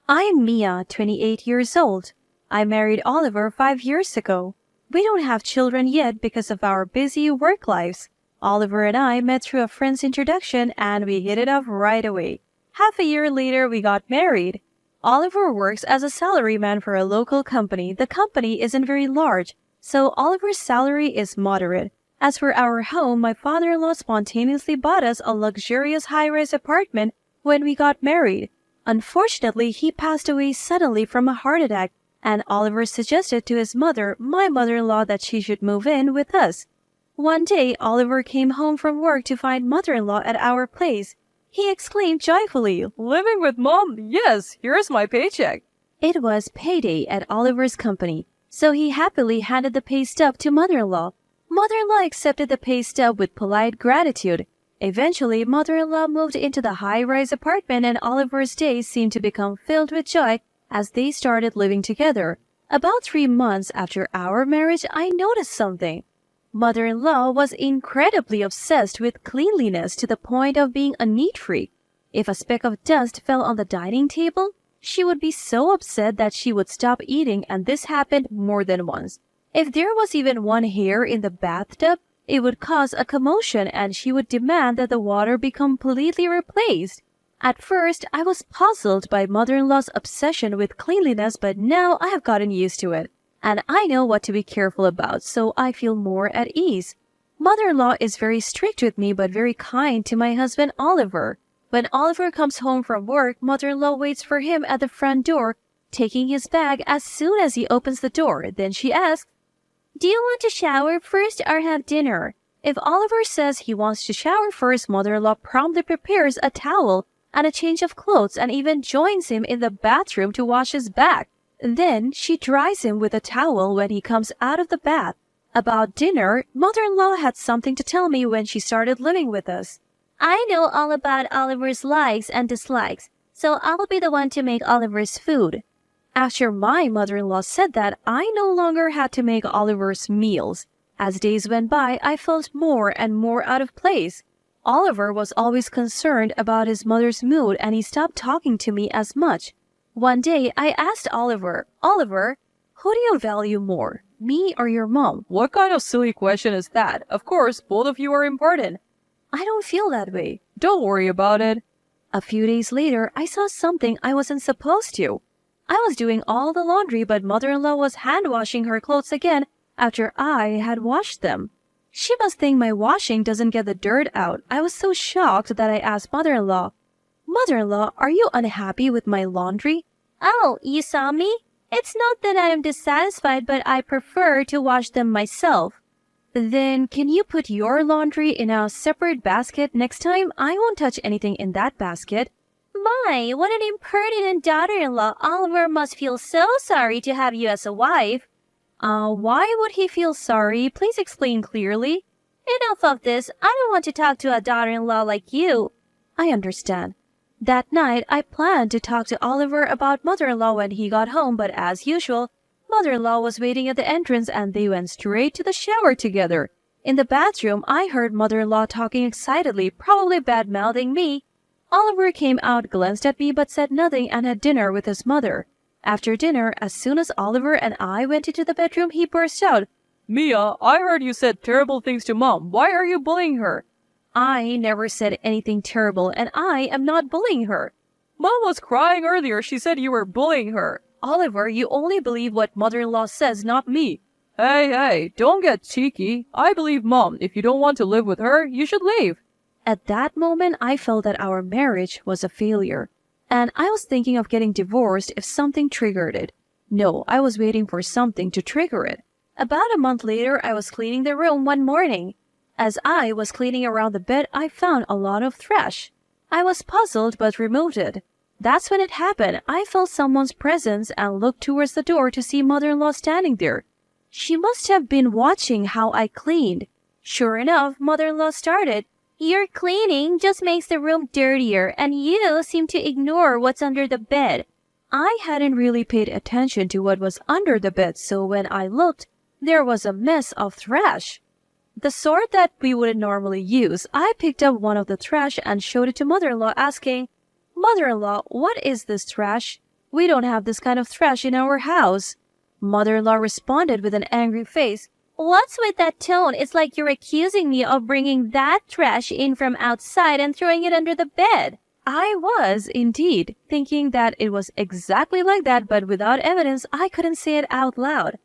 I'm Mia, 28 years old. I married Oliver 5 years ago. We don't have children yet because of our busy work lives. Oliver and I met through a friend's introduction and we hit it off right away. Half a year later, we got married. Oliver works as a salaryman for a local company. The company isn't very large, so Oliver's salary is moderate. As for our home, my father-in-law spontaneously bought us a luxurious high-rise apartment when we got married. Unfortunately, he passed away suddenly from a heart attack, and Oliver suggested to his mother, my mother-in-law, that she should move in with us. One day, Oliver came home from work to find mother-in-law at our place. He exclaimed joyfully, "Living with Mom? Yes, here's my paycheck." It was payday at Oliver's company, so he happily handed the pay stub to mother-in-law. Mother-in-law accepted the pay stub with polite gratitude. Eventually, mother-in-law moved into the high-rise apartment and Oliver's days seemed to become filled with joy as they started living together. About 3 months after our marriage, I noticed something. Mother-in-law was incredibly obsessed with cleanliness to the point of being a neat freak. If a speck of dust fell on the dining table, she would be so upset that she would stop eating, and this happened more than once. If there was even one hair in the bathtub, it would cause a commotion and she would demand that the water be completely replaced. At first, I was puzzled by mother-in-law's obsession with cleanliness, but now I have gotten used to it. And I know what to be careful about, so I feel more at ease. Mother-in-law is very strict with me but very kind to my husband Oliver. When Oliver comes home from work, mother-in-law waits for him at the front door, taking his bag as soon as he opens the door. Then she asks, "Do you want to shower first or have dinner?" If Oliver says he wants to shower first, mother-in-law promptly prepares a towel and a change of clothes and even joins him in the bathroom to wash his back. Then she dries him with a towel when he comes out of the bath. About dinner, mother-in-law had something to tell me when she started living with us. "I know all about Oliver's likes and dislikes, so I'll be the one to make Oliver's food." After my mother-in-law said that, I no longer had to make Oliver's meals. As days went by, I felt more and more out of place. Oliver was always concerned about his mother's mood and he stopped talking to me as much. One day, I asked Oliver, who do you value more, me or your mom?" What kind of silly question is that? Of course, both of you are important. "I don't feel that way." Don't worry about it. A few days later, I saw something I wasn't supposed to. I was doing all the laundry, but mother-in-law was hand-washing her clothes again after I had washed them. She must think my washing doesn't get the dirt out. I was so shocked that I asked mother-in-law, "Mother-in-law, are you unhappy with my laundry?" "Oh, you saw me? It's not that I am dissatisfied, but I prefer to wash them myself." "Then can you put your laundry in a separate basket next time? I won't touch anything in that basket." "My, what an impertinent daughter-in-law. Oliver must feel so sorry to have you as a wife." Why would he feel sorry? Please explain clearly." "Enough of this. I don't want to talk to a daughter-in-law like you." "I understand." That night, I planned to talk to Oliver about mother-in-law when he got home, but as usual, mother-in-law was waiting at the entrance and they went straight to the shower together. In the bathroom, I heard mother-in-law talking excitedly, probably bad-mouthing me. Oliver came out, glanced at me, but said nothing and had dinner with his mother. After dinner, as soon as Oliver and I went into the bedroom, he burst out, "Mia, I heard you said terrible things to Mom. Why are you bullying her?" "I never said anything terrible, and I am not bullying her." "Mom was crying earlier. She said you were bullying her." "Oliver, you only believe what mother-in-law says, not me." Hey, don't get cheeky. I believe Mom. If you don't want to live with her, you should leave." At that moment, I felt that our marriage was a failure, and I was thinking of getting divorced if something triggered it. No, I was waiting for something to trigger it. About a month later, I was cleaning the room one morning. As I was cleaning around the bed, I found a lot of trash. I was puzzled but removed it. That's when it happened. I felt someone's presence and looked towards the door to see mother-in-law standing there. She must have been watching how I cleaned. Sure enough, mother-in-law started, "Your cleaning just makes the room dirtier, and you seem to ignore what's under the bed." I hadn't really paid attention to what was under the bed, so when I looked, there was a mess of trash. The sort that we wouldn't normally use. I picked up one of the trash and showed it to mother-in-law, asking, "Mother-in-law, what is this trash?" We don't have this kind of trash in our house. Mother-in-law responded with an angry face. What's with that tone? It's like you're accusing me of bringing that trash in from outside and throwing it under the bed. I was, indeed, thinking that it was exactly like that, but without evidence, I couldn't say it out loud.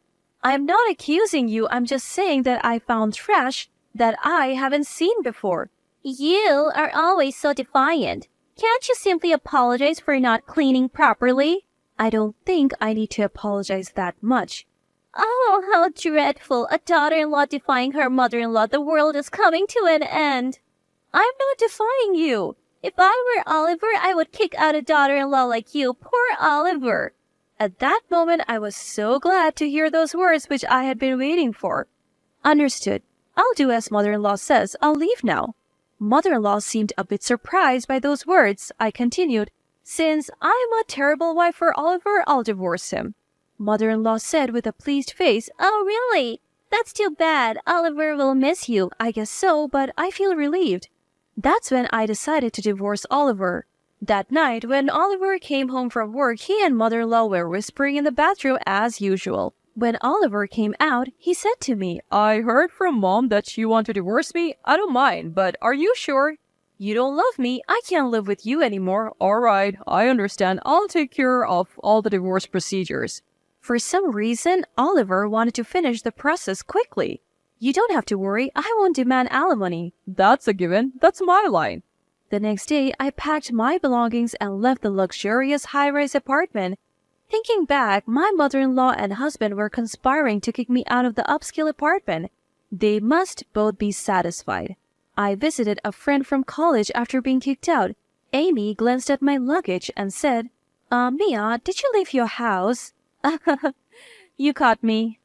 I'm not accusing you, I'm just saying that I found trash that I haven't seen before. You are always so defiant. Can't you simply apologize for not cleaning properly? I don't think I need to apologize that much. Oh, how dreadful. A daughter-in-law defying her mother-in-law. The world is coming to an end. I'm not defying you. If I were Oliver, I would kick out a daughter-in-law like you. Poor Oliver. At that moment, I was so glad to hear those words which I had been waiting for. Understood. I'll do as mother-in-law says. I'll leave now. Mother-in-law seemed a bit surprised by those words. I continued, Since I'm a terrible wife for Oliver, I'll divorce him. Mother-in-law said with a pleased face, Oh, really? That's too bad. Oliver will miss you. I guess so, but I feel relieved. That's when I decided to divorce Oliver. That night, when Oliver came home from work, he and mother-in-law were whispering in the bathroom as usual. When Oliver came out, he said to me, I heard from Mom that you want to divorce me. I don't mind, but are you sure? You don't love me. I can't live with you anymore. All right, I understand. I'll take care of all the divorce procedures. For some reason, Oliver wanted to finish the process quickly. You don't have to worry. I won't demand alimony. That's a given. That's my line. The next day, I packed my belongings and left the luxurious high-rise apartment. Thinking back, my mother-in-law and husband were conspiring to kick me out of the upscale apartment. They must both be satisfied. I visited a friend from college after being kicked out. Amy glanced at my luggage and said, Mia, did you leave your house? You caught me.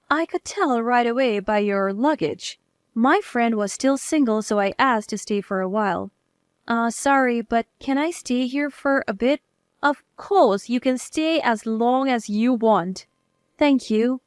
I could tell right away by your luggage. My friend was still single, so I asked to stay for a while. Sorry, but can I stay here for a bit? Of course, you can stay as long as you want. Thank you.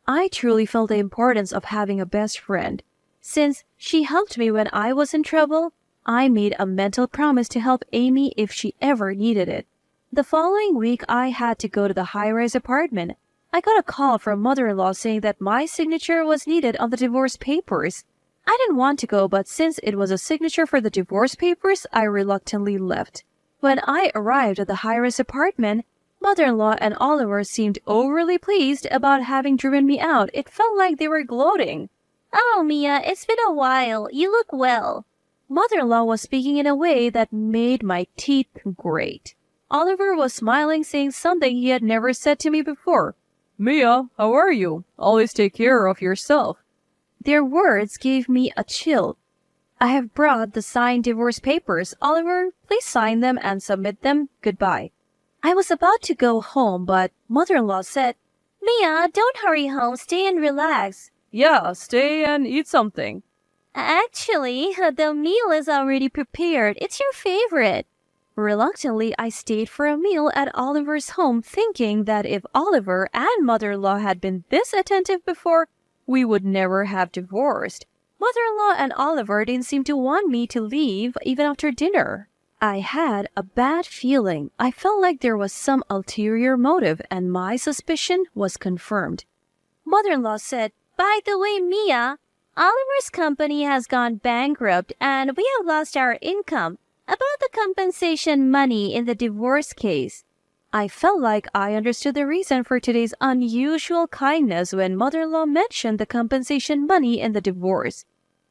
I truly felt the importance of having a best friend. Since she helped me when I was in trouble, I made a mental promise to help Amy if she ever needed it. The following week, I had to go to the high-rise apartment. I got a call from mother-in-law saying that my signature was needed on the divorce papers. I didn't want to go, but since it was a signature for the divorce papers, I reluctantly left. When I arrived at the high-rise apartment, mother-in-law and Oliver seemed overly pleased about having driven me out. It felt like they were gloating. Oh, Mia, it's been a while. You look well. Mother-in-law was speaking in a way that made my teeth grate. Oliver was smiling, saying something he had never said to me before. Mia, how are you? Always take care of yourself. Their words gave me a chill. I have brought the signed divorce papers. Oliver, please sign them and submit them. Goodbye. I was about to go home, but mother-in-law said, Mia, don't hurry home. Stay and relax. Yeah, stay and eat something. Actually, the meal is already prepared. It's your favorite. Reluctantly, I stayed for a meal at Oliver's home, thinking that if Oliver and mother-in-law had been this attentive before, we would never have divorced. Mother-in-law and Oliver didn't seem to want me to leave even after dinner. I had a bad feeling. I felt like there was some ulterior motive, and my suspicion was confirmed. Mother-in-law said, By the way, Mia, Oliver's company has gone bankrupt and we have lost our income. About the compensation money in the divorce case. I felt like I understood the reason for today's unusual kindness when mother-in-law mentioned the compensation money in the divorce.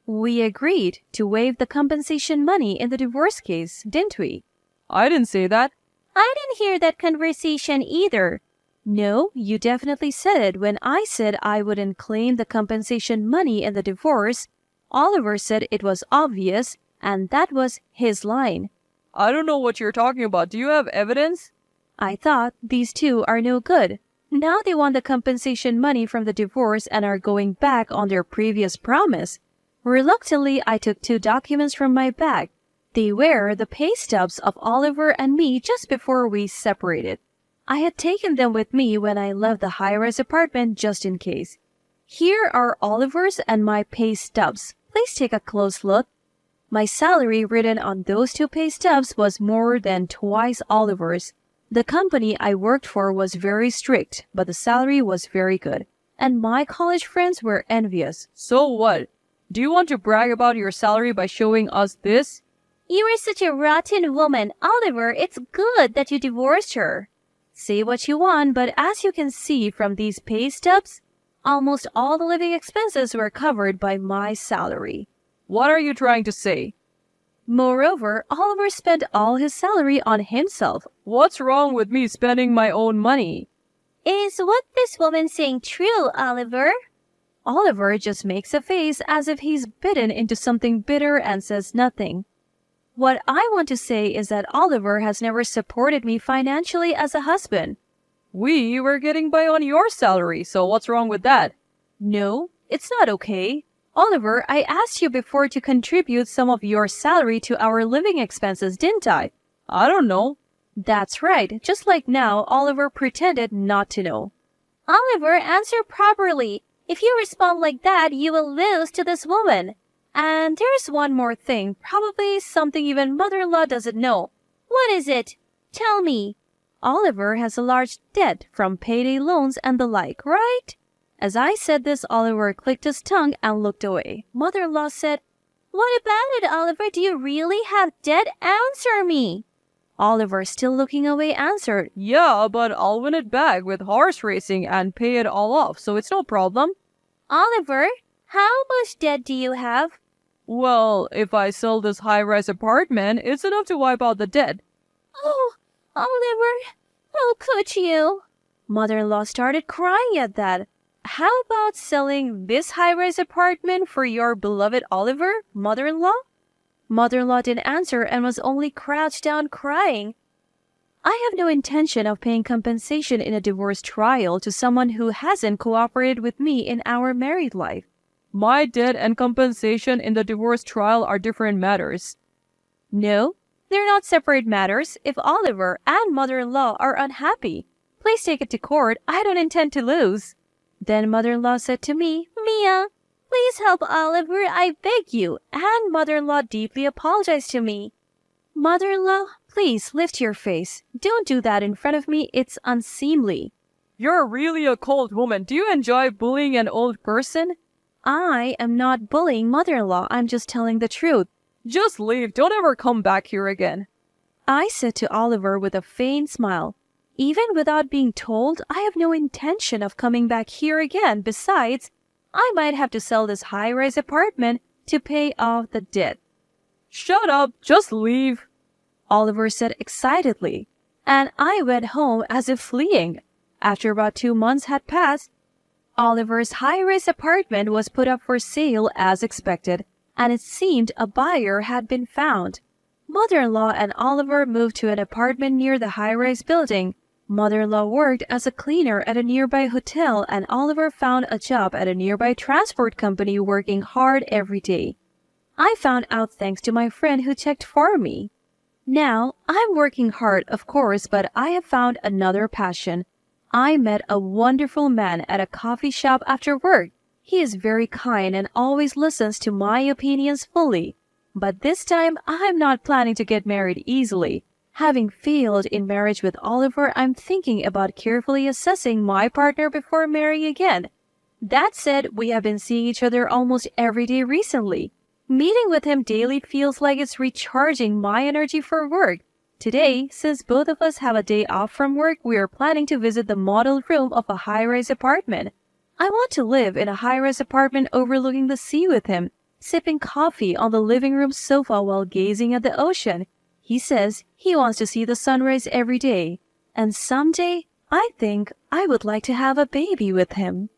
We agreed to waive the compensation money in the divorce case, didn't we? I didn't say that. I didn't hear that conversation either. No, you definitely said it when I said I wouldn't claim the compensation money in the divorce. Oliver said it was obvious, and that was his line. I don't know what you're talking about. Do you have evidence? I thought these two are no good. Now they want the compensation money from the divorce and are going back on their previous promise. Reluctantly, I took 2 documents from my bag. They were the pay stubs of Oliver and me just before we separated. I had taken them with me when I left the high-rise apartment just in case. Here are Oliver's and my pay stubs. Please take a close look. My salary written on those 2 pay stubs was more than twice Oliver's. The company I worked for was very strict, but the salary was very good, and my college friends were envious. So what? Do you want to brag about your salary by showing us this? You are such a rotten woman, Oliver. It's good that you divorced her. Say what you want, but as you can see from these pay stubs, almost all the living expenses were covered by my salary. What are you trying to say? Moreover, Oliver spent all his salary on himself. What's wrong with me spending my own money? Is what this woman's saying true, Oliver? Oliver just makes a face as if he's bitten into something bitter and says nothing. What I want to say is that Oliver has never supported me financially as a husband. We were getting by on your salary, so what's wrong with that? No, it's not okay. Oliver, I asked you before to contribute some of your salary to our living expenses, didn't I? I don't know. That's right. Just like now, Oliver pretended not to know. Oliver, answer properly. If you respond like that, you will lose to this woman. And there's one more thing, probably something even mother-in-law doesn't know. What is it? Tell me. Oliver has a large debt from payday loans and the like, right? As I said this, Oliver clicked his tongue and looked away. Mother-in-law said, What about it, Oliver? Do you really have debt? Answer me. Oliver, still looking away, answered, Yeah, but I'll win it back with horse racing and pay it all off, so it's no problem. Oliver, how much debt do you have? Well, if I sell this high-rise apartment, it's enough to wipe out the debt. Oh, Oliver, how could you? Mother-in-law started crying at that. How about selling this high-rise apartment for your beloved Oliver, mother-in-law? Mother-in-law didn't answer and was only crouched down crying. I have no intention of paying compensation in a divorce trial to someone who hasn't cooperated with me in our married life. My debt and compensation in the divorce trial are different matters. No, they're not separate matters. If Oliver and mother-in-law are unhappy, please take it to court. I don't intend to lose. Then mother-in-law said to me, Mia, please help Oliver, I beg you. And mother-in-law deeply apologized to me. Mother-in-law, please lift your face. Don't do that in front of me. It's unseemly. You're really a cold woman. Do you enjoy bullying an old person? I am not bullying mother-in-law. I'm just telling the truth. Just leave. Don't ever come back here again. I said to Oliver with a faint smile, Even without being told, I have no intention of coming back here again. Besides, I might have to sell this high-rise apartment to pay off the debt. Shut up. Just leave. Oliver said excitedly, and I went home as if fleeing. After about 2 months had passed, Oliver's high-rise apartment was put up for sale as expected, and it seemed a buyer had been found. Mother-in-law and Oliver moved to an apartment near the high-rise building. Mother-in-law worked as a cleaner at a nearby hotel, and Oliver found a job at a nearby transport company, working hard every day. I found out thanks to my friend who checked for me. Now, I'm working hard, of course, but I have found another passion. I met a wonderful man at a coffee shop after work. He is very kind and always listens to my opinions fully. But this time, I'm not planning to get married easily. Having failed in marriage with Oliver, I'm thinking about carefully assessing my partner before marrying again. That said, we have been seeing each other almost every day recently. Meeting with him daily feels like it's recharging my energy for work. Today, since both of us have a day off from work, we are planning to visit the model room of a high-rise apartment. I want to live in a high-rise apartment overlooking the sea with him, sipping coffee on the living room sofa while gazing at the ocean. He says he wants to see the sunrise every day, and someday I think I would like to have a baby with him.